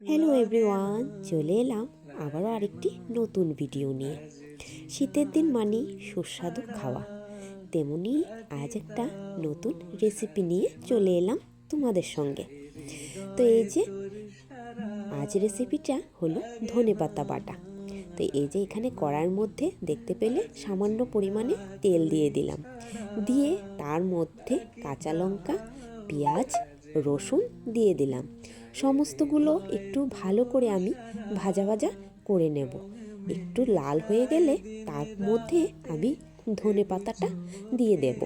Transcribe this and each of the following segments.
Hello everyone, চলে এলাম আবারও আরেকটি নতুন ভিডিও নিয়ে। শীতের দিন মানেই সুস্বাদু খাওয়া, তেমনি আজ একটা নতুন রেসিপি নিয়ে চলে এলাম তোমাদের সঙ্গে। তো এই যে আজ রেসিপিটা হলো ধনেপাতা বাটা। তো এই যে এখানে কড়াইয়ের মধ্যে দেখতে পেলে সামান্য পরিমাণে তেল দিয়ে দিলাম, দিয়ে তার মধ্যে কাঁচা লঙ্কা, পেঁয়াজ, রসুন দিয়ে দিলাম। সমস্তগুলো একটু ভালো করে আমি ভাজা ভাজা করে নেব। একটু লাল হয়ে গেলে তার মধ্যে আমি ধনে পাতাটা দিয়ে দেব।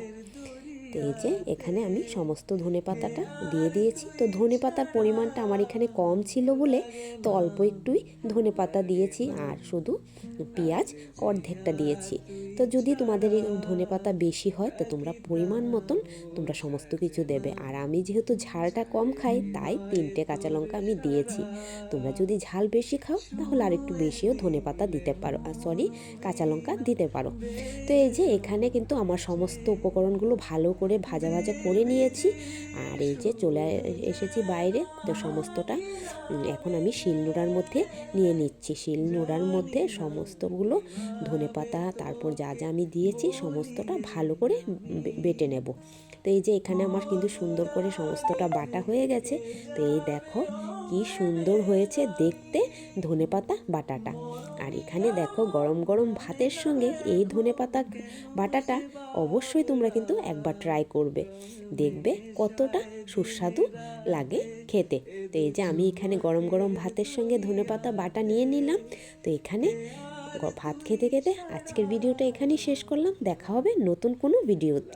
তো এই যে এখানে আমি সমস্ত ধনে পাতাটা দিয়ে দিয়েছি। তো ধনে পাতার পরিমাণটা আমার এখানে কম ছিল বলে তো অল্প একটুই ধনে পাতা দিয়েছি, আর শুধু পেঁয়াজ অর্ধেকটা দিয়েছি। তো যদি তোমাদের এই ধনে পাতা বেশি হয় তো তোমরা পরিমাণ মতন তোমরা সমস্ত কিছু দেবে। আর আমি যেহেতু ঝালটা কম খাই তাই 3টে কাঁচা লঙ্কা আমি দিয়েছি। তোমরা যদি ঝাল বেশি খাও তাহলে আর একটু বেশিও ধনে পাতা দিতে পারো, কাঁচা লঙ্কা দিতে পারো। তো এই যে এখানে কিন্তু আমার সমস্ত উপকরণগুলো ভালো করে ভাজা ভাজা করে নিয়েছি। আর এই যে চলে এসেছি বাইরে। তো সমস্তটা এখন আমি শিলনোড়ার মধ্যে নিয়ে নিচ্ছি। শিলনোড়ার মধ্যে সমস্তগুলো ধনেপাতা তারপর যা যা আমি দিয়েছি সমস্তটা ভালো করে বেটে নেব। তো এই যে এখানে আমার কিন্তু সুন্দর করে সমস্তটা বাটা হয়ে গেছে। তো এই দেখো কি সুন্দর হয়েছে দেখতে ধনেপাতা বাটাটা। আর এখানে দেখো গরম গরম ভাতের সঙ্গে এই ধনেপাতা বাটাটা অবশ্যই তোমরা কিন্তু একবার ট্রাই করবে, দেখবে কতটা সুস্বাদু লাগে খেতে। তো এই যে আমি এখানে গরম গরম ভাতের সঙ্গে ধনেপাতা বাটা নিয়ে নিলাম। তো এখানে ভাত খেতে খেতে আজকের ভিডিওটা এখানেই শেষ করলাম। দেখা হবে নতুন কোনো ভিডিওতে।